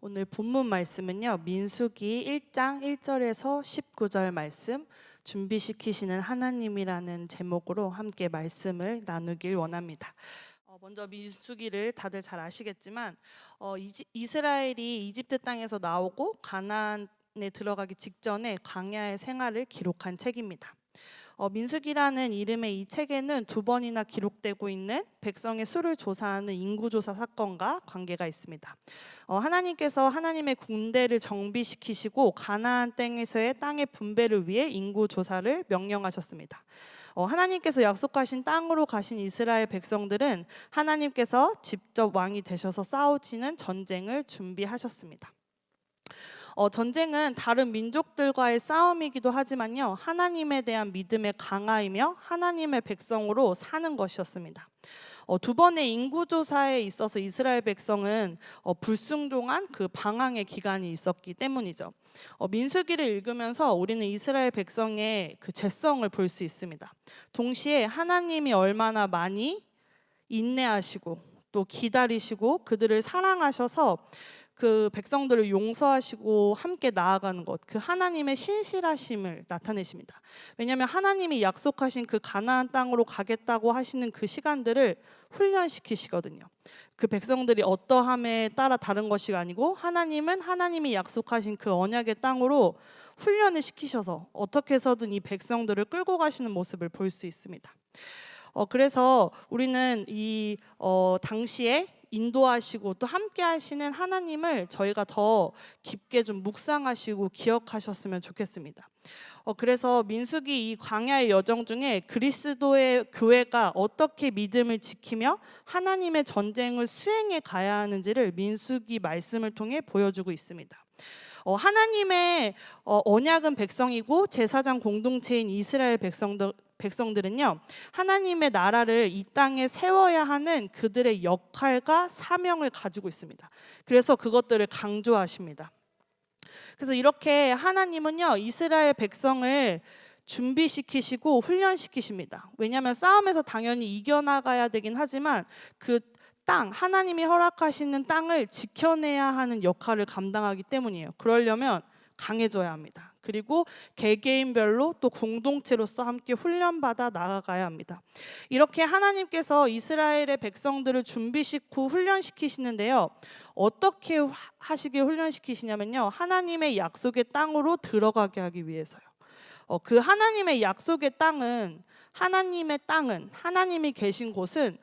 오늘 본문 말씀은요, 민수기 1장 1절에서 19절 말씀, 준비시키시는 하나님이라는 제목으로 함께 말씀을 나누길 원합니다. 먼저 민수기를 다들 잘 아시겠지만 이스라엘이 이집트 땅에서 나오고 가나안에 들어가기 직전에 광야의 생활을 기록한 책입니다. 민수기라는 이름의 이 책에는 두 번이나 기록되고 있는 백성의 수를 조사하는 인구조사 사건과 관계가 있습니다. 하나님께서 하나님의 군대를 정비시키시고 가나안 땅에서의 땅의 분배를 위해 인구조사를 명령하셨습니다. 하나님께서 약속하신 땅으로 가신 이스라엘 백성들은 하나님께서 직접 왕이 되셔서 싸우시는 전쟁을 준비하셨습니다. 전쟁은 다른 민족들과의 싸움이기도 하지만요, 하나님에 대한 믿음의 강화이며 하나님의 백성으로 사는 것이었습니다. 두 번의 인구조사에 있어서 이스라엘 백성은 불순종한 그 방황의 기간이 있었기 때문이죠. 민수기를 읽으면서 우리는 이스라엘 백성의 그 죄성을 볼 수 있습니다. 동시에 하나님이 얼마나 많이 인내하시고 또 기다리시고 그들을 사랑하셔서 그 백성들을 용서하시고 함께 나아가는 것, 그 하나님의 신실하심을 나타내십니다. 왜냐하면 하나님이 약속하신 그 가나안 땅으로 가겠다고 하시는 그 시간들을 훈련시키시거든요. 그 백성들이 어떠함에 따라 다른 것이 아니고 하나님은 하나님이 약속하신 그 언약의 땅으로 훈련을 시키셔서 어떻게 해서든 이 백성들을 끌고 가시는 모습을 볼 수 있습니다. 그래서 우리는 이 당시에 인도하시고 또 함께 하시는 하나님을 저희가 더 깊게 좀 묵상하시고 기억하셨으면 좋겠습니다. 그래서 민수기 이 광야의 여정 중에 그리스도의 교회가 어떻게 믿음을 지키며 하나님의 전쟁을 수행해 가야 하는지를 민수기 말씀을 통해 보여주고 있습니다. 하나님의 언약은 백성이고 제사장 공동체인 이스라엘 백성들은요, 하나님의 나라를 이 땅에 세워야 하는 그들의 역할과 사명을 가지고 있습니다. 그래서 그것들을 강조하십니다. 그래서 이렇게 하나님은요, 이스라엘 백성을 준비시키시고 훈련시키십니다. 왜냐하면 싸움에서 당연히 이겨나가야 되긴 하지만 그 땅, 하나님이 허락하시는 땅을 지켜내야 하는 역할을 감당하기 때문이에요. 그러려면 강해져야 합니다. 그리고 개개인별로 또 공동체로서 함께 훈련받아 나아가야 합니다. 이렇게 하나님께서 이스라엘의 백성들을 준비시키고 훈련시키시는데요, 어떻게 하시게 훈련시키시냐면요, 하나님의 약속의 땅으로 들어가게 하기 위해서요. 그 하나님의 약속의 땅은 하나님이 계신 곳은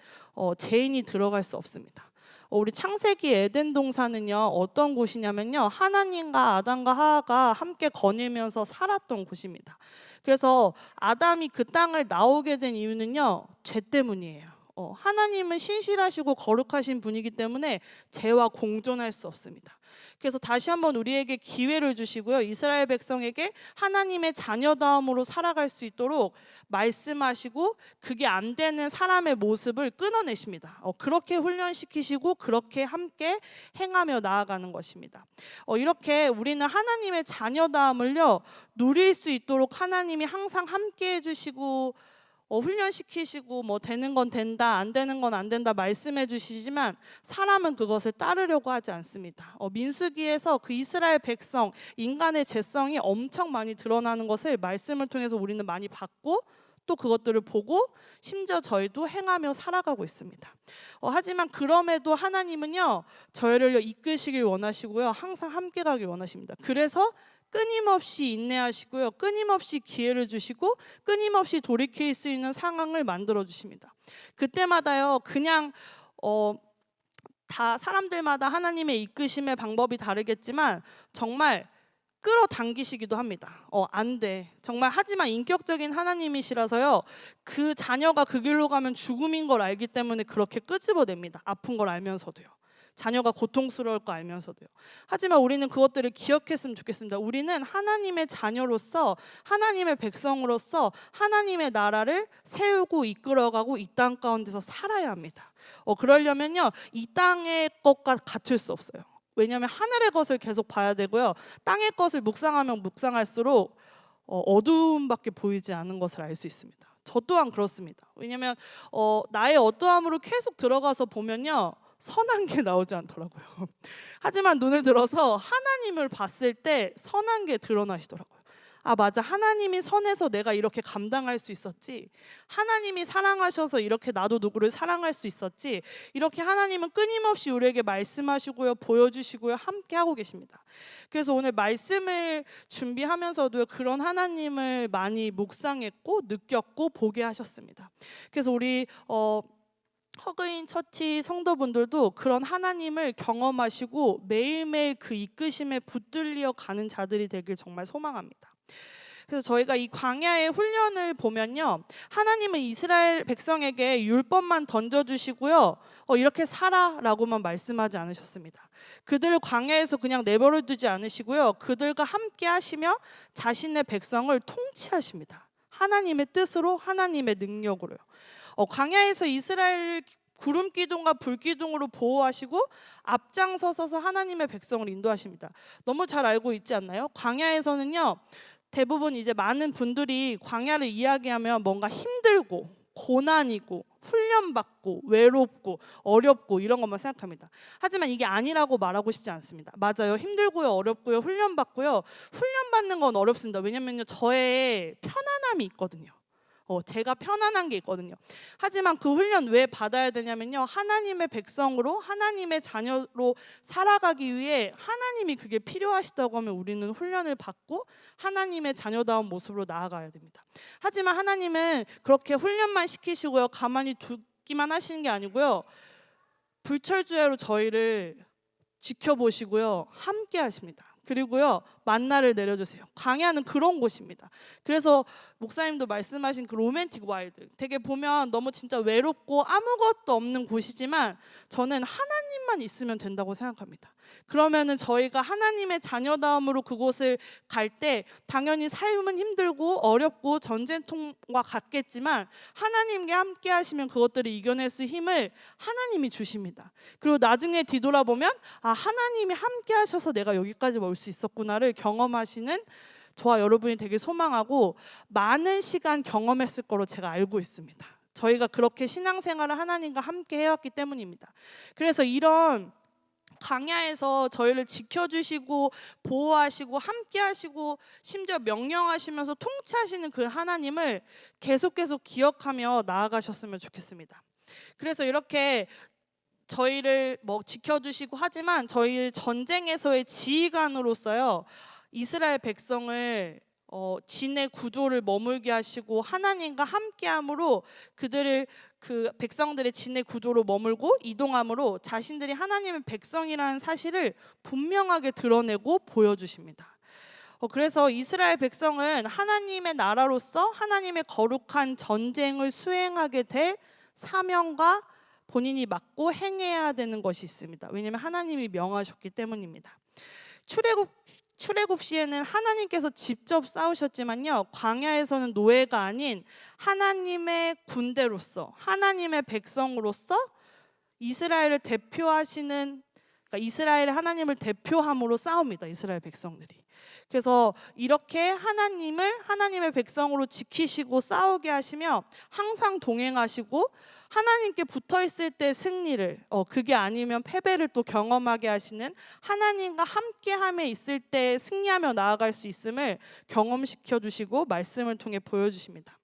죄인이 들어갈 수 없습니다. 우리 창세기 에덴 동산은요, 어떤 곳이냐면요, 하나님과 아담과 하와가 함께 거닐면서 살았던 곳입니다. 그래서 아담이 그 땅을 나오게 된 이유는요, 죄 때문이에요. 하나님은 신실하시고 거룩하신 분이기 때문에 죄와 공존할 수 없습니다. 그래서 다시 한번 우리에게 기회를 주시고요, 이스라엘 백성에게 하나님의 자녀다움으로 살아갈 수 있도록 말씀하시고 그게 안 되는 사람의 모습을 끊어내십니다. 그렇게 훈련시키시고 그렇게 함께 행하며 나아가는 것입니다. 이렇게 우리는 하나님의 자녀다움을요, 누릴 수 있도록 하나님이 항상 함께 해주시고 훈련시키시고 뭐 되는 건 된다, 안 되는 건 안 된다 말씀해 주시지만 사람은 그것을 따르려고 하지 않습니다. 민수기에서 그 이스라엘 백성, 인간의 죄성이 엄청 많이 드러나는 것을 말씀을 통해서 우리는 많이 봤고 또 그것들을 보고 심지어 저희도 행하며 살아가고 있습니다. 하지만 그럼에도 하나님은요, 저희를 이끄시길 원하시고요, 항상 함께 가길 원하십니다. 그래서 끊임없이 인내하시고요, 끊임없이 기회를 주시고 끊임없이 돌이킬 수 있는 상황을 만들어 주십니다. 그때마다요, 그냥 다 사람들마다 하나님의 이끄심의 방법이 다르겠지만 정말 끌어당기시기도 합니다. 안 돼. 정말 하지만 인격적인 하나님이시라서요, 그 자녀가 그 길로 가면 죽음인 걸 알기 때문에 그렇게 끄집어냅니다. 아픈 걸 알면서도요. 자녀가 고통스러울 거 알면서도요. 하지만 우리는 그것들을 기억했으면 좋겠습니다. 우리는 하나님의 자녀로서, 하나님의 백성으로서 하나님의 나라를 세우고 이끌어가고 이 땅 가운데서 살아야 합니다. 그러려면요, 이 땅의 것과 같을 수 없어요. 왜냐하면 하늘의 것을 계속 봐야 되고요, 땅의 것을 묵상하면 묵상할수록 어두움밖에 보이지 않는 것을 알 수 있습니다. 저 또한 그렇습니다. 왜냐하면 나의 어떠함으로 계속 들어가서 보면요, 선한 게 나오지 않더라고요. 하지만 눈을 들어서 하나님을 봤을 때 선한 게 드러나시더라고요. 아, 맞아. 하나님이 선해서 내가 이렇게 감당할 수 있었지. 하나님이 사랑하셔서 이렇게 나도 누구를 사랑할 수 있었지. 이렇게 하나님은 끊임없이 우리에게 말씀하시고요, 보여주시고요, 함께하고 계십니다. 그래서 오늘 말씀을 준비하면서도 그런 하나님을 많이 묵상했고 느꼈고 보게 하셨습니다. 그래서 우리 허그인 처치 성도분들도 그런 하나님을 경험하시고 매일매일 그 이끄심에 붙들려 가는 자들이 되길 정말 소망합니다. 그래서 저희가 이 광야의 훈련을 보면요, 하나님은 이스라엘 백성에게 율법만 던져주시고요, 이렇게 살아라고만 말씀하지 않으셨습니다. 그들을 광야에서 그냥 내버려 두지 않으시고요, 그들과 함께 하시며 자신의 백성을 통치하십니다. 하나님의 뜻으로, 하나님의 능력으로요. 광야에서 이스라엘 구름 기둥과 불 기둥으로 보호하시고 앞장서서 하나님의 백성을 인도하십니다. 너무 잘 알고 있지 않나요? 광야에서는요, 대부분 이제 많은 분들이 광야를 이야기하면 뭔가 힘들고 고난이고 훈련받고 외롭고 어렵고 이런 것만 생각합니다. 하지만 이게 아니라고 말하고 싶지 않습니다. 맞아요. 힘들고요, 어렵고요, 훈련받고요. 훈련받는 건 어렵습니다. 왜냐면요, 저의 편안함이 있거든요. 제가 편안한 게 있거든요. 하지만 그 훈련 왜 받아야 되냐면요, 하나님의 백성으로, 하나님의 자녀로 살아가기 위해 하나님이 그게 필요하시다고 하면 우리는 훈련을 받고 하나님의 자녀다운 모습으로 나아가야 됩니다. 하지만 하나님은 그렇게 훈련만 시키시고요, 가만히 두기만 하시는 게 아니고요, 불철주야로 저희를 지켜보시고요, 함께 하십니다. 그리고요, 만나를 내려주세요. 광야는 그런 곳입니다. 그래서 목사님도 말씀하신 그 로맨틱 와일드, 되게 보면 너무 진짜 외롭고 아무것도 없는 곳이지만 저는 하나님만 있으면 된다고 생각합니다. 그러면은 저희가 하나님의 자녀다움으로 그곳을 갈 때 당연히 삶은 힘들고 어렵고 전쟁통과 같겠지만 하나님께 함께 하시면 그것들을 이겨낼 수 힘을 하나님이 주십니다. 그리고 나중에 뒤돌아보면 아, 하나님이 함께 하셔서 내가 여기까지 올 수 있었구나를 경험하시는 저와 여러분이 되길 소망하고, 많은 시간 경험했을 거로 제가 알고 있습니다. 저희가 그렇게 신앙생활을 하나님과 함께 해왔기 때문입니다. 그래서 이런 광야에서 저희를 지켜주시고 보호하시고 함께하시고 심지어 명령하시면서 통치하시는 그 하나님을 계속 기억하며 나아가셨으면 좋겠습니다. 그래서 이렇게 저희를 지켜주시고 하지만 저희 전쟁에서의 지휘관으로서요, 이스라엘 백성을 진의 구조를 머물게 하시고 하나님과 함께함으로 그들을 그 백성들의 진의 구조로 머물고 이동함으로 자신들이 하나님의 백성이라는 사실을 분명하게 드러내고 보여주십니다. 그래서 이스라엘 백성은 하나님의 나라로서 하나님의 거룩한 전쟁을 수행하게 될 사명과 본인이 맡고 행해야 되는 것이 있습니다. 왜냐하면 하나님이 명하셨기 때문입니다. 출애굽 시에는 하나님께서 직접 싸우셨지만요, 광야에서는 노예가 아닌 하나님의 군대로서, 하나님의 백성으로서 이스라엘을 대표하시는, 그러니까 이스라엘의 하나님을 대표함으로 싸웁니다. 이스라엘 백성들이. 그래서 이렇게 하나님의 백성으로 지키시고 싸우게 하시며 항상 동행하시고 하나님께 붙어있을 때 승리를, 그게 아니면 패배를 또 경험하게 하시는, 하나님과 함께함에 있을 때 승리하며 나아갈 수 있음을 경험시켜 주시고 말씀을 통해 보여주십니다.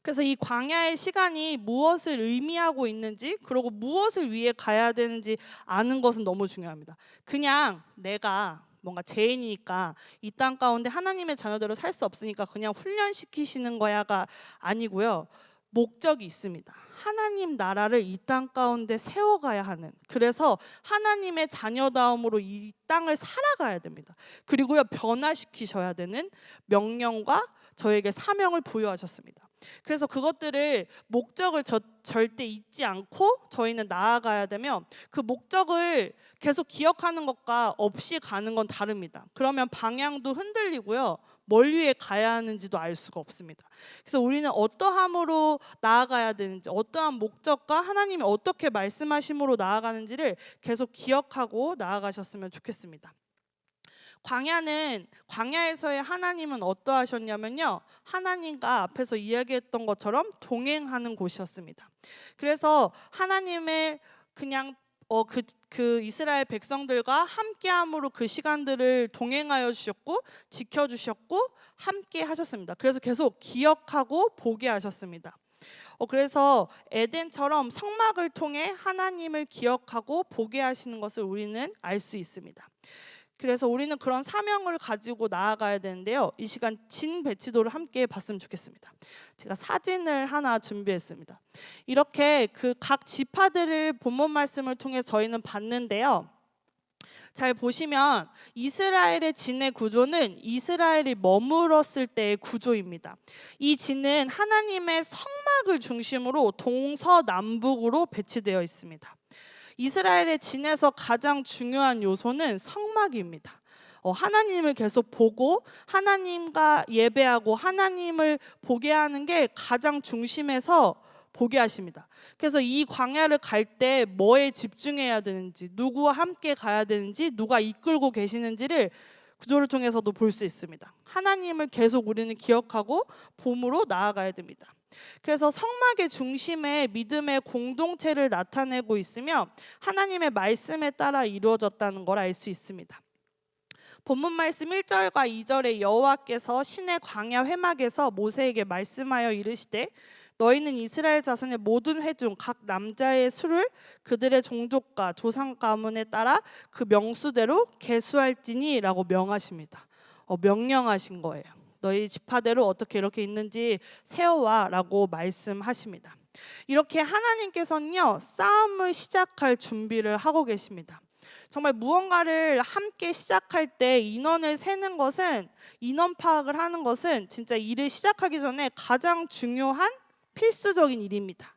그래서 이 광야의 시간이 무엇을 의미하고 있는지, 그리고 무엇을 위해 가야 되는지 아는 것은 너무 중요합니다. 그냥 내가 뭔가 죄인이니까 이 땅 가운데 하나님의 자녀대로 살 수 없으니까 그냥 훈련시키시는 거야가 아니고요, 목적이 있습니다. 하나님 나라를 이 땅 가운데 세워가야 하는, 그래서 하나님의 자녀다움으로 이 땅을 살아가야 됩니다. 그리고요, 변화시키셔야 되는 명령과 저에게 사명을 부여하셨습니다. 그래서 그것들을 목적을 절대 잊지 않고 저희는 나아가야 되며, 그 목적을 계속 기억하는 것과 없이 가는 건 다릅니다. 그러면 방향도 흔들리고요, 멀리에 가야 하는지도 알 수가 없습니다. 그래서 우리는 어떠함으로 나아가야 되는지, 어떠한 목적과 하나님이 어떻게 말씀하심으로 나아가는지를 계속 기억하고 나아가셨으면 좋겠습니다. 광야에서의 하나님은 어떠하셨냐면요, 하나님과 앞에서 이야기했던 것처럼 동행하는 곳이었습니다. 그래서 하나님의 그냥 그 이스라엘 백성들과 함께함으로 그 시간들을 동행하여 주셨고 지켜주셨고 함께 하셨습니다. 그래서 계속 기억하고 보게 하셨습니다. 그래서 에덴처럼 성막을 통해 하나님을 기억하고 보게 하시는 것을 우리는 알 수 있습니다. 그래서 우리는 그런 사명을 가지고 나아가야 되는데요. 이 시간 진 배치도를 함께 봤으면 좋겠습니다. 제가 사진을 하나 준비했습니다. 이렇게 그 각 지파들을 본문 말씀을 통해 저희는 봤는데요. 잘 보시면 이스라엘의 진의 구조는 이스라엘이 머물었을 때의 구조입니다. 이 진은 하나님의 성막을 중심으로 동서남북으로 배치되어 있습니다. 이스라엘의 진에서 가장 중요한 요소는 성막입니다. 하나님을 계속 보고 하나님과 예배하고 하나님을 보게 하는 게 가장 중심에서 보게 하십니다. 그래서 이 광야를 갈 때 뭐에 집중해야 되는지, 누구와 함께 가야 되는지, 누가 이끌고 계시는지를 구조를 통해서도 볼 수 있습니다. 하나님을 계속 우리는 기억하고 봄으로 나아가야 됩니다. 그래서 성막의 중심에 믿음의 공동체를 나타내고 있으며 하나님의 말씀에 따라 이루어졌다는 걸 알 수 있습니다. 본문 말씀 1절과 2절에 여호와께서 시내 광야 회막에서 모세에게 말씀하여 이르시되 너희는 이스라엘 자손의 모든 회중 각 남자의 수를 그들의 종족과 조상 가문에 따라 그 명수대로 계수할지니 라고 명하십니다. 명령하신 거예요. 너희 지파대로 어떻게 이렇게 있는지 세워와 라고 말씀하십니다. 이렇게 하나님께서는요 싸움을 시작할 준비를 하고 계십니다. 정말 무언가를 함께 시작할 때 인원을 세는 것은, 인원 파악을 하는 것은 진짜 일을 시작하기 전에 가장 중요한 필수적인 일입니다.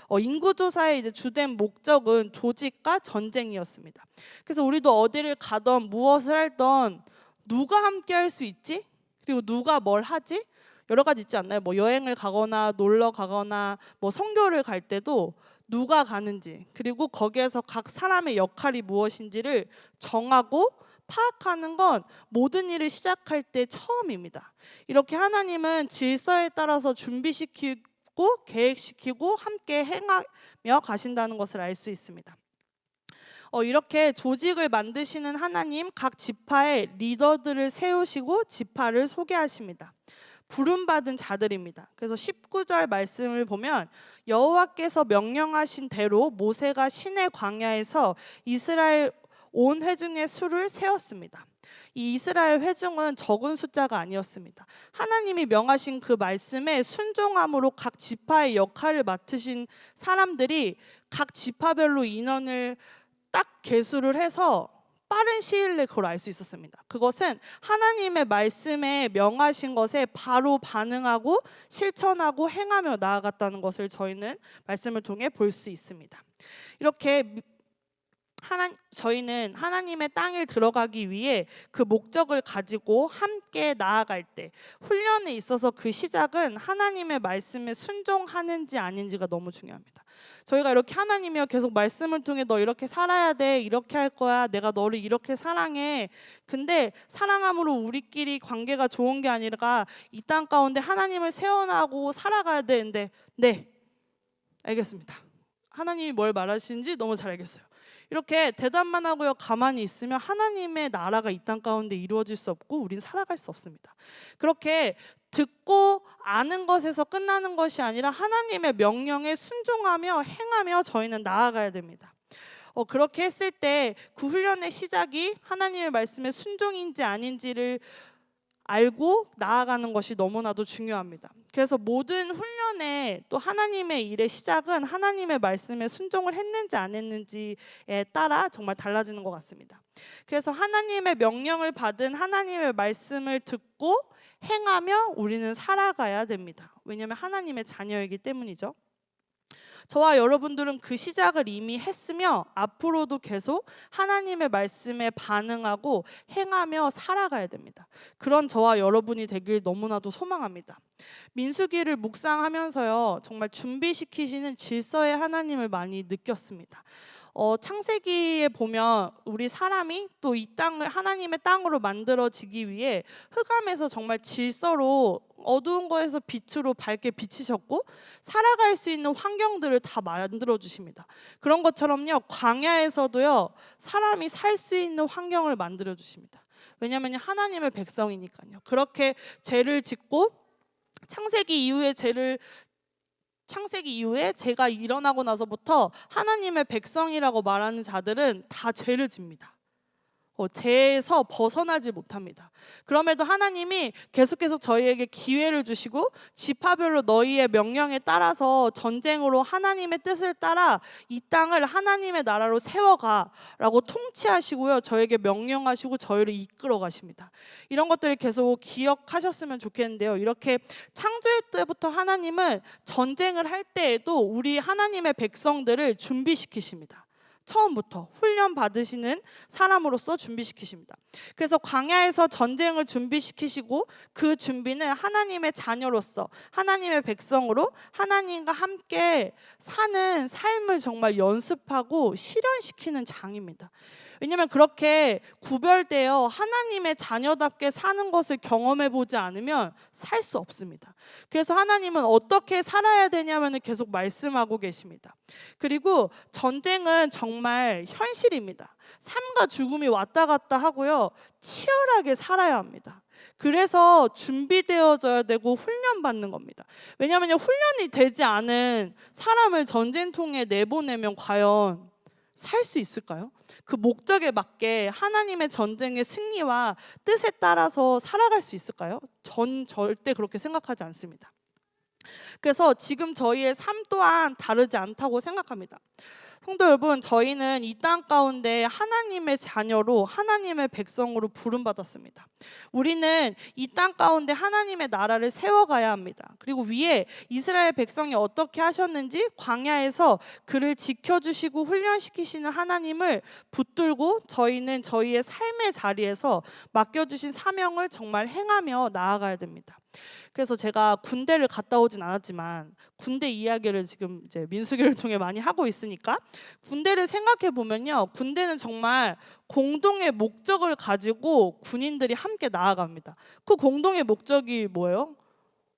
인구조사의 이제 주된 목적은 조직과 전쟁이었습니다. 그래서 우리도 어디를 가던 무엇을 하던 누가 함께 할 수 있지? 그리고 누가 뭘 하지? 여러 가지 있지 않나요? 뭐 여행을 가거나 놀러 가거나 뭐 선교를 갈 때도 누가 가는지, 그리고 거기에서 각 사람의 역할이 무엇인지를 정하고 파악하는 건 모든 일을 시작할 때 처음입니다. 이렇게 하나님은 질서에 따라서 준비시키고 계획시키고 함께 행하며 가신다는 것을 알 수 있습니다. 이렇게 조직을 만드시는 하나님, 각 지파의 리더들을 세우시고 지파를 소개하십니다. 부름받은 자들입니다. 그래서 19절 말씀을 보면 여호와께서 명령하신 대로 모세가 시내 광야에서 이스라엘 온 회중의 수를 세웠습니다. 이 이스라엘 회중은 적은 숫자가 아니었습니다. 하나님이 명하신 그 말씀에 순종함으로 각 지파의 역할을 맡으신 사람들이 각 지파별로 인원을 딱 계수를 해서 빠른 시일 내에 그걸 알 수 있었습니다. 그것은 하나님의 말씀에 명하신 것에 바로 반응하고 실천하고 행하며 나아갔다는 것을 저희는 말씀을 통해 볼 수 있습니다. 이렇게 저희는 하나님의 땅에 들어가기 위해 그 목적을 가지고 함께 나아갈 때 훈련에 있어서 그 시작은 하나님의 말씀에 순종하는지 아닌지가 너무 중요합니다. 저희가 이렇게 하나님이여 계속 말씀을 통해 너 이렇게 살아야 돼, 이렇게 할 거야, 내가 너를 이렇게 사랑해. 근데 사랑함으로 우리끼리 관계가 좋은 게 아니라 이 땅 가운데 하나님을 세워나가고 살아가야 되는데 네, 알겠습니다. 하나님이 뭘 말하시는지 너무 잘 알겠어요. 이렇게 대답만 하고요 가만히 있으면 하나님의 나라가 이 땅 가운데 이루어질 수 없고 우린 살아갈 수 없습니다. 그렇게 듣고 아는 것에서 끝나는 것이 아니라 하나님의 명령에 순종하며 행하며 저희는 나아가야 됩니다. 그렇게 했을 때 그 훈련의 시작이 하나님의 말씀에 순종인지 아닌지를 알고 나아가는 것이 너무나도 중요합니다. 그래서 모든 훈련에 또 하나님의 일의 시작은 하나님의 말씀에 순종을 했는지 안 했는지에 따라 정말 달라지는 것 같습니다. 그래서 하나님의 명령을 받은 하나님의 말씀을 듣고 행하며 우리는 살아가야 됩니다. 왜냐하면 하나님의 자녀이기 때문이죠. 저와 여러분들은 그 시작을 이미 했으며 앞으로도 계속 하나님의 말씀에 반응하고 행하며 살아가야 됩니다. 그런 저와 여러분이 되길 너무나도 소망합니다. 민수기를 묵상하면서요 정말 준비시키시는 질서의 하나님을 많이 느꼈습니다. 창세기에 보면 우리 사람이 또 이 땅을 하나님의 땅으로 만들어지기 위해 흑암에서 정말 질서로 어두운 거에서 빛으로 밝게 비치셨고 살아갈 수 있는 환경들을 다 만들어 주십니다. 그런 것처럼요, 광야에서도요 사람이 살 수 있는 환경을 만들어 주십니다. 왜냐하면 하나님의 백성이니까요. 그렇게 죄를 짓고 창세기 이후에 죄가 일어나고 나서부터 하나님의 백성이라고 말하는 자들은 다 죄를 집니다. 죄에서 벗어나지 못합니다. 그럼에도 하나님이 계속해서 저희에게 기회를 주시고 지파별로 너희의 명령에 따라서 전쟁으로 하나님의 뜻을 따라 이 땅을 하나님의 나라로 세워가라고 통치하시고요, 저에게 명령하시고 저희를 이끌어 가십니다. 이런 것들을 계속 기억하셨으면 좋겠는데요, 이렇게 창조의 때부터 하나님은 전쟁을 할 때에도 우리 하나님의 백성들을 준비시키십니다. 처음부터 훈련 받으시는 사람으로서 준비시키십니다. 그래서 광야에서 전쟁을 준비시키시고 그 준비는 하나님의 자녀로서 하나님의 백성으로 하나님과 함께 사는 삶을 정말 연습하고 실현시키는 장입니다. 왜냐하면 그렇게 구별되어 하나님의 자녀답게 사는 것을 경험해 보지 않으면 살 수 없습니다. 그래서 하나님은 어떻게 살아야 되냐면 계속 말씀하고 계십니다. 그리고 전쟁은 정말 현실입니다. 삶과 죽음이 왔다 갔다 하고요, 치열하게 살아야 합니다. 그래서 준비되어져야 되고 훈련받는 겁니다. 왜냐하면 훈련이 되지 않은 사람을 전쟁통에 내보내면 과연 살 수 있을까요? 그 목적에 맞게 하나님의 전쟁의 승리와 뜻에 따라서 살아갈 수 있을까요? 전 절대 그렇게 생각하지 않습니다. 그래서 지금 저희의 삶 또한 다르지 않다고 생각합니다. 성도 여러분, 저희는 이 땅 가운데 하나님의 자녀로 하나님의 백성으로 부름받았습니다. 우리는 이 땅 가운데 하나님의 나라를 세워가야 합니다. 그리고 위에 이스라엘 백성이 어떻게 하셨는지 광야에서 그를 지켜주시고 훈련시키시는 하나님을 붙들고 저희는 저희의 삶의 자리에서 맡겨주신 사명을 정말 행하며 나아가야 됩니다. 그래서 제가 군대를 갔다 오진 않았지만 군대 이야기를 지금 이제 민수기를 통해 많이 하고 있으니까 군대를 생각해 보면요, 군대는 정말 공동의 목적을 가지고 군인들이 함께 나아갑니다. 그 공동의 목적이 뭐예요?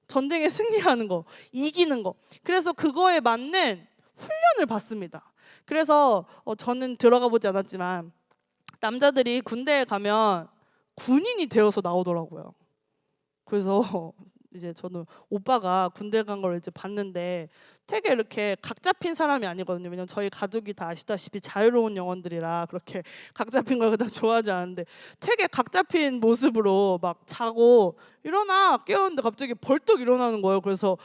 전쟁에 승리하는 거, 이기는 거. 그래서 그거에 맞는 훈련을 받습니다. 그래서 저는 들어가 보지 않았지만 남자들이 군대에 가면 군인이 되어서 나오더라고요. 그래서 이제 저는 오빠가 군대 간 걸 이제 봤는데 되게 이렇게 각 잡힌 사람이 아니거든요. 왜냐면 저희 가족이 다 아시다시피 자유로운 영혼들이라 그렇게 각 잡힌 걸 그닥 좋아하지 않는데 되게 각 잡힌 모습으로 막 자고 일어나 깨웠는데 갑자기 벌떡 일어나는 거예요. 그래서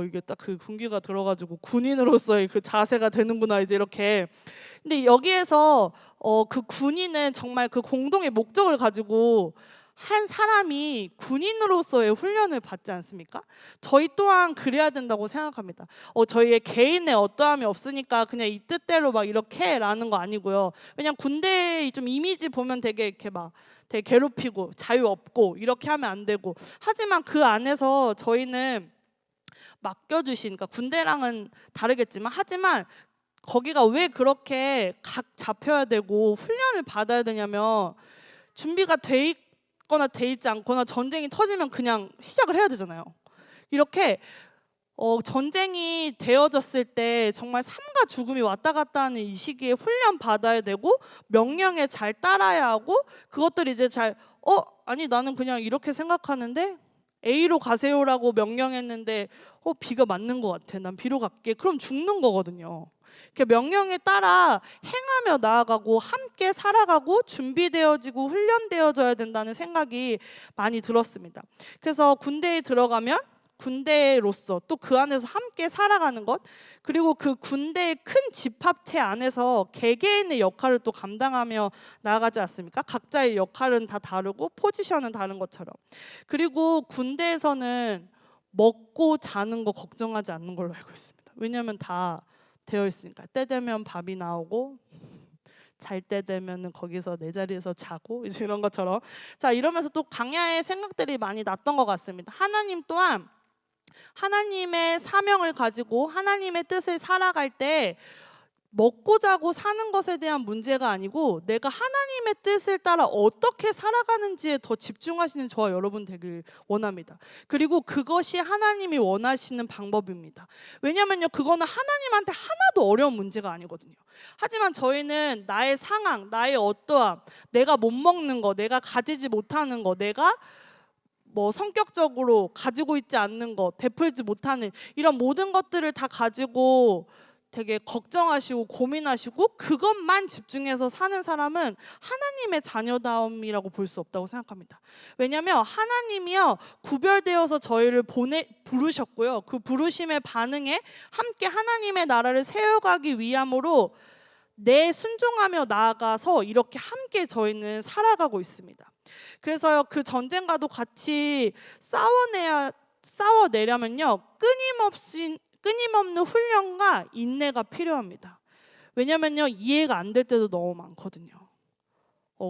이게 딱 그 군기가 들어가지고 군인으로서의 그 자세가 되는구나 이제 이렇게. 근데 여기에서 그 군인은 정말 그 공동의 목적을 가지고 한 사람이 군인으로서의 훈련을 받지 않습니까? 저희 또한 그래야 된다고 생각합니다. 저희의 개인의 어떠함이 없으니까 그냥 이 뜻대로 막 이렇게 라는 거 아니고요. 왜냐면 군대 좀 이미지 보면 되게 이렇게 막 되게 괴롭히고 자유 없고 이렇게 하면 안 되고, 하지만 그 안에서 저희는 맡겨주신, 그러니까 군대랑은 다르겠지만 하지만 거기가 왜 그렇게 각 잡혀야 되고 훈련을 받아야 되냐면 준비가 돼 있거나 돼 있지 않거나 전쟁이 터지면 그냥 시작을 해야 되잖아요. 이렇게 전쟁이 되어졌을 때 정말 삶과 죽음이 왔다 갔다 하는 이 시기에 훈련 받아야 되고 명령에 잘 따라야 하고, 그것들이 이제 잘 아니 나는 그냥 이렇게 생각하는데 A로 가세요라고 명령했는데 B가 맞는 것 같아, 난 B로 갈게, 그럼 죽는 거거든요. 이렇게 명령에 따라 행하며 나아가고 함께 살아가고 준비되어지고 훈련되어져야 된다는 생각이 많이 들었습니다. 그래서 군대에 들어가면 군대로서 또 그 안에서 함께 살아가는 것, 그리고 그 군대의 큰 집합체 안에서 개개인의 역할을 또 감당하며 나아가지 않습니까? 각자의 역할은 다 다르고 포지션은 다른 것처럼. 그리고 군대에서는 먹고 자는 거 걱정하지 않는 걸로 알고 있습니다. 왜냐하면 다 되어 있으니까. 때 되면 밥이 나오고 잘 때 되면은 거기서 내 자리에서 자고 이제 이런 것처럼. 자, 이러면서 또 강야의 생각들이 많이 났던 것 같습니다. 하나님 또한 하나님의 사명을 가지고 하나님의 뜻을 살아갈 때 먹고 자고 사는 것에 대한 문제가 아니고 내가 하나님의 뜻을 따라 어떻게 살아가는지에 더 집중하시는 저와 여러분 되길 원합니다. 그리고 그것이 하나님이 원하시는 방법입니다. 왜냐면요, 그거는 하나님한테 하나도 어려운 문제가 아니거든요. 하지만 저희는 나의 상황, 나의 어떠함, 내가 못 먹는 거, 내가 가지지 못하는 거, 내가 성격적으로 가지고 있지 않는 것, 베풀지 못하는 이런 모든 것들을 다 가지고 되게 걱정하시고 고민하시고 그것만 집중해서 사는 사람은 하나님의 자녀다움이라고 볼 수 없다고 생각합니다. 왜냐하면 하나님이요, 구별되어서 저희를 부르셨고요, 그 부르심에 반응해 함께 하나님의 나라를 세워가기 위함으로 순종하며 나아가서 이렇게 함께 저희는 살아가고 있습니다. 그래서요, 그 전쟁과도 같이 싸워내려면요, 끊임없는 훈련과 인내가 필요합니다. 왜냐면요, 이해가 안 될 때도 너무 많거든요.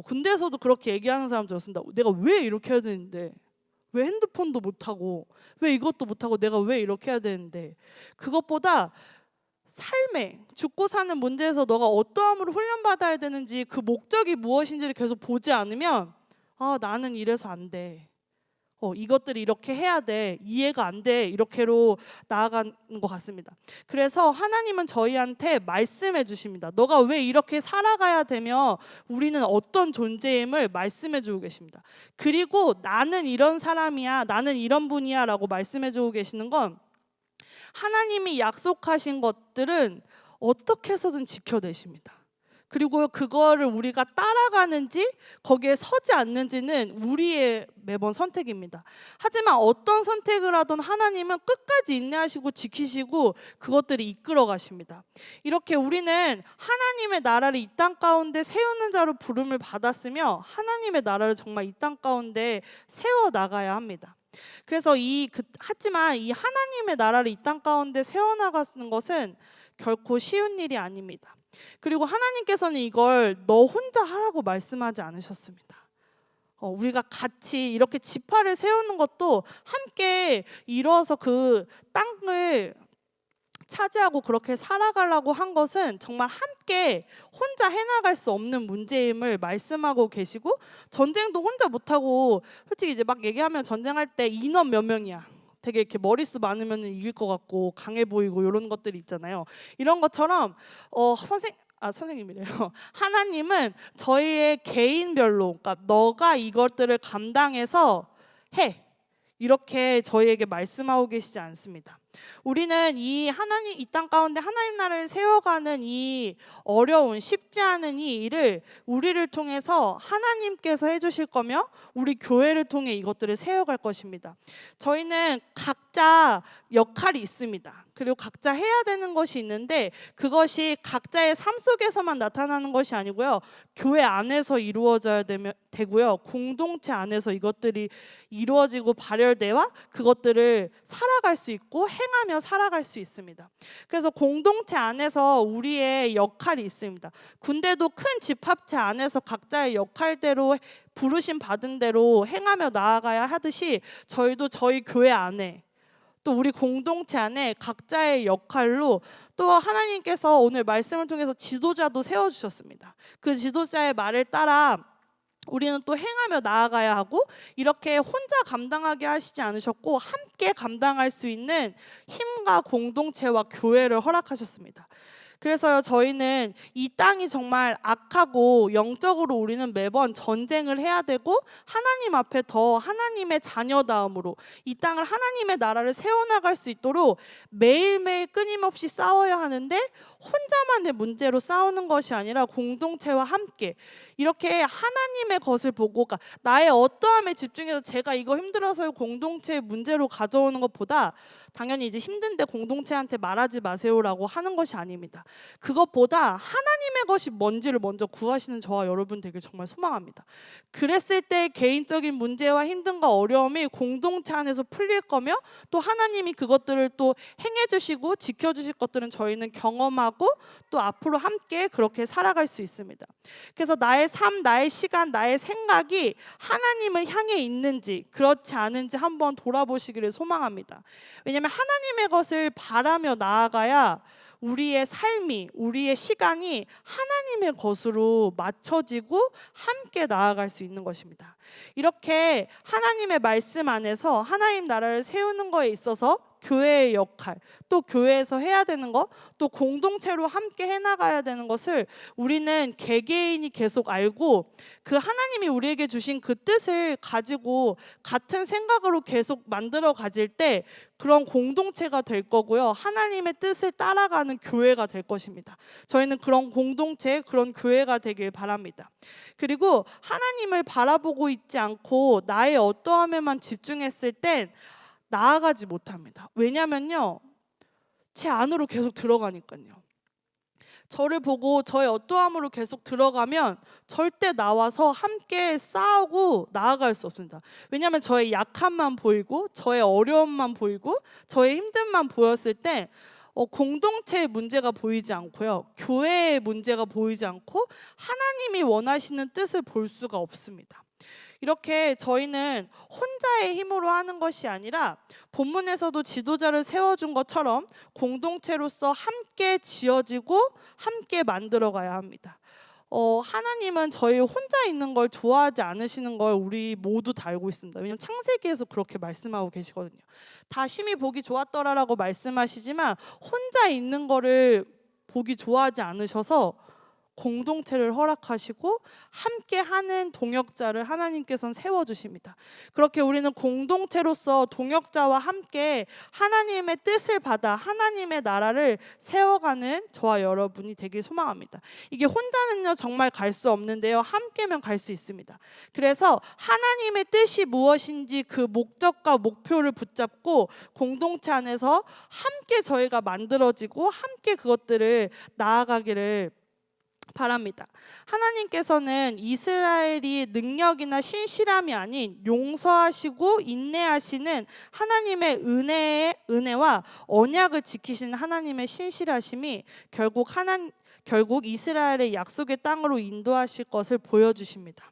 군대에서도 그렇게 얘기하는 사람 들었습니다. 내가 왜 이렇게 해야 되는데, 왜 핸드폰도 못하고, 왜 이것도 못하고, 내가 왜 이렇게 해야 되는데. 그것보다 삶에 죽고 사는 문제에서 너가 어떠함으로 훈련받아야 되는지, 그 목적이 무엇인지를 계속 보지 않으면 나는 이래서 안 돼, 이것들이 이렇게 해야 돼, 이해가 안 돼, 이렇게로 나아가는 것 같습니다. 그래서 하나님은 저희한테 말씀해 주십니다. 너가 왜 이렇게 살아가야 되며 우리는 어떤 존재임을 말씀해 주고 계십니다. 그리고 나는 이런 사람이야, 나는 이런 분이야 라고 말씀해 주고 계시는 건, 하나님이 약속하신 것들은 어떻게 해서든 지켜내십니다. 그리고 그거를 우리가 따라가는지 거기에 서지 않는지는 우리의 매번 선택입니다. 하지만 어떤 선택을 하든 하나님은 끝까지 인내하시고 지키시고 그것들이 이끌어 가십니다. 이렇게 우리는 하나님의 나라를 이 땅 가운데 세우는 자로 부름을 받았으며 하나님의 나라를 정말 이 땅 가운데 세워 나가야 합니다. 그래서 하지만 이 하나님의 나라를 이 땅 가운데 세워나가는 것은 결코 쉬운 일이 아닙니다. 그리고 하나님께서는 이걸 너 혼자 하라고 말씀하지 않으셨습니다. 우리가 같이 이렇게 지파를 세우는 것도 함께 이뤄서 그 땅을 차지하고 그렇게 살아가려고 한 것은 정말 함께 혼자 해나갈 수 없는 문제임을 말씀하고 계시고, 전쟁도 혼자 못하고, 솔직히 이제 막 얘기하면 전쟁할 때 인원 몇 명이야, 되게 이렇게 머릿수 많으면 이길 것 같고 강해 보이고 이런 것들이 있잖아요. 이런 것처럼 선생님이래요. 하나님은 저희의 개인별로, 그러니까 너가 이것들을 감당해서 해, 이렇게 저희에게 말씀하고 계시지 않습니다. 우리는 이 땅 가운데 하나님 나라를 세워가는 이 어려운, 쉽지 않은 이 일을 우리를 통해서 하나님께서 해주실 거며 우리 교회를 통해 이것들을 세워갈 것입니다. 저희는 각자 역할이 있습니다. 그리고 각자 해야 되는 것이 있는데, 그것이 각자의 삶 속에서만 나타나는 것이 아니고요, 교회 안에서 이루어져야 되고요, 공동체 안에서 이것들이 이루어지고 발열돼와 그것들을 살아갈 수 있고 행하며 살아갈 수 있습니다. 그래서 공동체 안에서 우리의 역할이 있습니다. 군대도 큰 집합체 안에서 각자의 역할대로 부르심 받은 대로 행하며 나아가야 하듯이, 저희도 저희 교회 안에 또 우리 공동체 안에 각자의 역할로 또 하나님께서 오늘 말씀을 통해서 지도자도 세워주셨습니다. 그 지도자의 말을 따라 우리는 또 행하며 나아가야 하고, 이렇게 혼자 감당하게 하시지 않으셨고 함께 감당할 수 있는 힘과 공동체와 교회를 허락하셨습니다. 그래서요, 저희는 이 땅이 정말 악하고 영적으로 우리는 매번 전쟁을 해야 되고, 하나님 앞에 더 하나님의 자녀다움으로 이 땅을 하나님의 나라를 세워나갈 수 있도록 매일매일 끊임없이 싸워야 하는데, 혼자만의 문제로 싸우는 것이 아니라 공동체와 함께 이렇게 하나님의 것을 보고, 그러니까 나의 어떠함에 집중해서 제가 이거 힘들어서 공동체의 문제로 가져오는 것보다, 당연히 이제 힘든데 공동체한테 말하지 마세요라고 하는 것이 아닙니다. 그것보다 하나님의 것이 뭔지를 먼저 구하시는 저와 여러분 되길 정말 소망합니다. 그랬을 때 개인적인 문제와 힘듦과 어려움이 공동체 안에서 풀릴 거며, 또 하나님이 그것들을 또 행해 주시고 지켜 주실 것들은 저희는 경험하고 또 앞으로 함께 그렇게 살아갈 수 있습니다. 그래서 나의 삶, 나의 시간, 나의 생각이 하나님을 향해 있는지 그렇지 않은지 한번 돌아보시기를 소망합니다. 왜냐하면 하나님의 것을 바라며 나아가야 우리의 삶이, 우리의 시간이 하나님의 것으로 맞춰지고 함께 나아갈 수 있는 것입니다. 이렇게 하나님의 말씀 안에서 하나님 나라를 세우는 거에 있어서 교회의 역할, 또 교회에서 해야 되는 것, 또 공동체로 함께 해나가야 되는 것을 우리는 개개인이 계속 알고 그 하나님이 우리에게 주신 그 뜻을 가지고 같은 생각으로 계속 만들어 가질 때 그런 공동체가 될 거고요. 하나님의 뜻을 따라가는 교회가 될 것입니다. 저희는 그런 공동체, 그런 교회가 되길 바랍니다. 그리고 하나님을 바라보고 있지 않고 나의 어떠함에만 집중했을 땐 나아가지 못합니다. 왜냐면요, 제 안으로 계속 들어가니까요. 저를 보고 저의 어떠함으로 계속 들어가면 절대 나와서 함께 싸우고 나아갈 수 없습니다. 왜냐하면 저의 약함만 보이고 저의 어려움만 보이고 저의 힘듦만 보였을 때 공동체의 문제가 보이지 않고요, 교회의 문제가 보이지 않고 하나님이 원하시는 뜻을 볼 수가 없습니다. 이렇게 저희는 혼자의 힘으로 하는 것이 아니라 본문에서도 지도자를 세워준 것처럼 공동체로서 함께 지어지고 함께 만들어가야 합니다. 하나님은 저희 혼자 있는 걸 좋아하지 않으시는 걸 우리 모두 다 알고 있습니다. 왜냐하면 창세기에서 그렇게 말씀하고 계시거든요. 다 심히 보기 좋았더라라고 말씀하시지만 혼자 있는 거를 보기 좋아하지 않으셔서 공동체를 허락하시고 함께하는 동역자를 하나님께서는 세워주십니다. 그렇게 우리는 공동체로서 동역자와 함께 하나님의 뜻을 받아 하나님의 나라를 세워가는 저와 여러분이 되길 소망합니다. 이게 혼자는요 정말 갈 수 없는데요, 함께면 갈 수 있습니다. 그래서 하나님의 뜻이 무엇인지 그 목적과 목표를 붙잡고 공동체 안에서 함께 저희가 만들어지고 함께 그것들을 나아가기를 바랍니다. 하나님께서는 이스라엘이 능력이나 신실함이 아닌 용서하시고 인내하시는 하나님의 은혜와 언약을 지키시는 하나님의 신실하심이 결국 이스라엘의 약속의 땅으로 인도하실 것을 보여주십니다.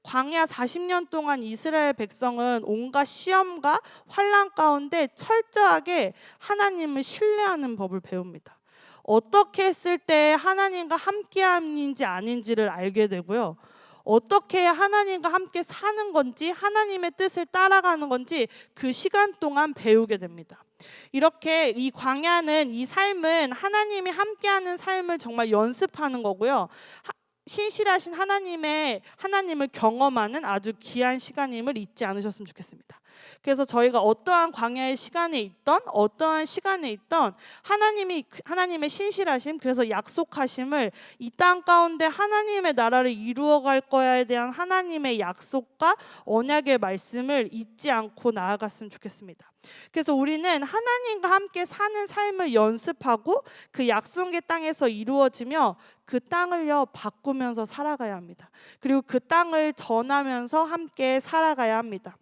광야 40년 동안 이스라엘 백성은 온갖 시험과 환난 가운데 철저하게 하나님을 신뢰하는 법을 배웁니다. 어떻게 했을 때 하나님과 함께함인지 아닌지를 알게 되고요, 어떻게 하나님과 함께 사는 건지 하나님의 뜻을 따라가는 건지 그 시간 동안 배우게 됩니다. 이렇게 이 광야는, 이 삶은 하나님이 함께하는 삶을 정말 연습하는 거고요, 신실하신 하나님을 경험하는 아주 귀한 시간임을 잊지 않으셨으면 좋겠습니다. 그래서 저희가 어떠한 광야의 시간에 있던 어떠한 시간에 있던 하나님의 신실하심, 그래서 약속하심을 이 땅 가운데 하나님의 나라를 이루어갈 거야에 대한 하나님의 약속과 언약의 말씀을 잊지 않고 나아갔으면 좋겠습니다. 그래서 우리는 하나님과 함께 사는 삶을 연습하고 그 약속의 땅에서 이루어지며 그 땅을요 바꾸면서 살아가야 합니다. 그리고 그 땅을 전하면서 함께 살아가야 합니다.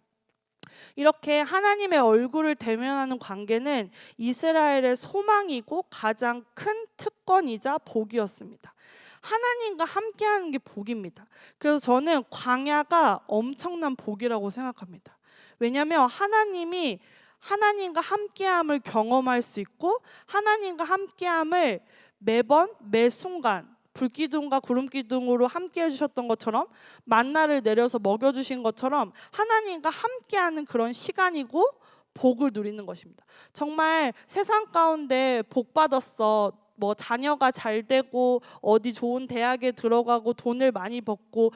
이렇게 하나님의 얼굴을 대면하는 관계는 이스라엘의 소망이고 가장 큰 특권이자 복이었습니다. 하나님과 함께하는 게 복입니다. 그래서 저는 광야가 엄청난 복이라고 생각합니다. 왜냐하면 하나님과 함께함을 경험할 수 있고 하나님과 함께함을 매번 매 순간 불기둥과 구름기둥으로 함께 해주셨던 것처럼, 만나를 내려서 먹여주신 것처럼 하나님과 함께하는 그런 시간이고 복을 누리는 것입니다. 정말 세상 가운데 복 받았어, 뭐 자녀가 잘 되고 어디 좋은 대학에 들어가고 돈을 많이 받고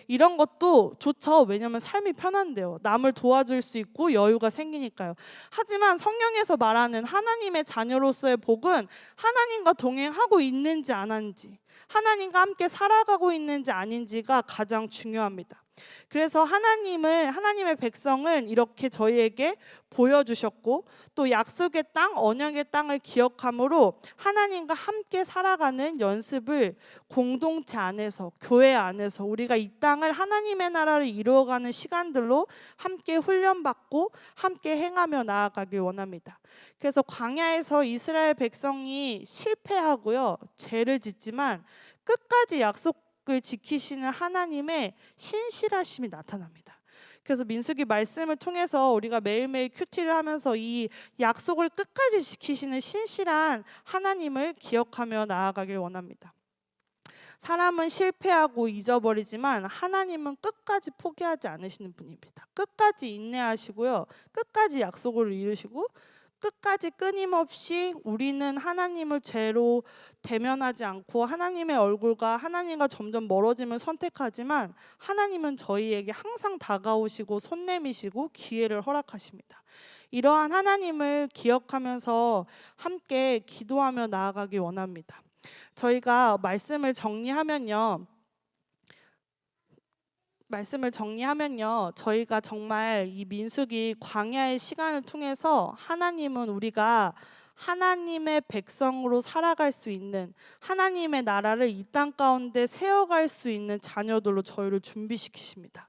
이런 것도 좋죠. 왜냐하면 삶이 편한데요. 남을 도와줄 수 있고 여유가 생기니까요. 하지만 성경에서 말하는 하나님의 자녀로서의 복은 하나님과 동행하고 있는지 안 하는지, 하나님과 함께 살아가고 있는지 아닌지가 가장 중요합니다. 그래서 하나님의 백성은 이렇게 저희에게 보여주셨고, 또 약속의 땅, 언약의 땅을 기억함으로 하나님과 함께 살아가는 연습을 공동체 안에서, 교회 안에서 우리가 이 땅을 하나님의 나라를 이루어가는 시간들로 함께 훈련받고 함께 행하며 나아가길 원합니다. 그래서 광야에서 이스라엘 백성이 실패하고요, 죄를 짓지만 끝까지 약속을 지키시는 하나님의 신실하심이 나타납니다. 그래서 민수기 말씀을 통해서 우리가 매일매일 큐티를 하면서 이 약속을 끝까지 지키시는 신실한 하나님을 기억하며 나아가길 원합니다. 사람은 실패하고 잊어버리지만 하나님은 끝까지 포기하지 않으시는 분입니다. 끝까지 인내하시고요. 끝까지 약속을 이루시고 끝까지 끊임없이 우리는 하나님을 죄로 대면하지 않고 하나님의 얼굴과 하나님과 점점 멀어짐을 선택하지만 하나님은 저희에게 항상 다가오시고 손 내미시고 기회를 허락하십니다. 이러한 하나님을 기억하면서 함께 기도하며 나아가기 원합니다. 저희가 말씀을 정리하면요, 저희가 정말 이 민수기 광야의 시간을 통해서 하나님은 우리가 하나님의 백성으로 살아갈 수 있는, 하나님의 나라를 이 땅 가운데 세워갈 수 있는 자녀들로 저희를 준비시키십니다.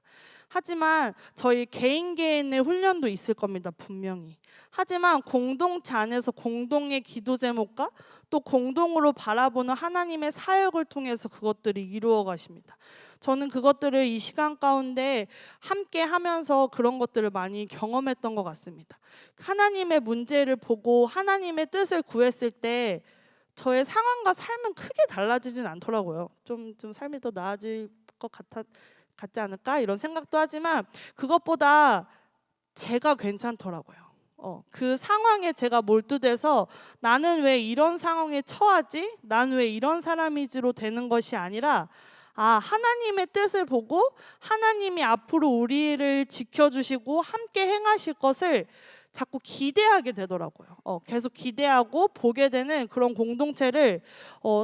하지만 저희 개인의 훈련도 있을 겁니다, 분명히. 하지만 공동체 안에서 공동의 기도 제목과 또 공동으로 바라보는 하나님의 사역을 통해서 그것들이 이루어 가십니다. 저는 그것들을 이 시간 가운데 함께 하면서 그런 것들을 많이 경험했던 것 같습니다. 하나님의 문제를 보고 하나님의 뜻을 구했을 때 저의 상황과 삶은 크게 달라지진 않더라고요. 좀 삶이 더 나아질 것 같지 않을까 이런 생각도 하지만 그것보다 제가 괜찮더라고요. 그 상황에 제가 몰두돼서 나는 왜 이런 상황에 처하지? 난 왜 이런 사람이지로 되는 것이 아니라 하나님의 뜻을 보고 하나님이 앞으로 우리를 지켜주시고 함께 행하실 것을 자꾸 기대하게 되더라고요. 계속 기대하고 보게 되는 그런 공동체를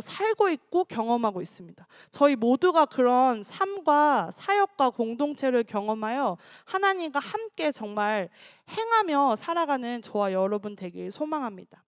살고 있고 경험하고 있습니다. 저희 모두가 그런 삶과 사역과 공동체를 경험하여 하나님과 함께 정말 행하며 살아가는 저와 여러분 되길 소망합니다.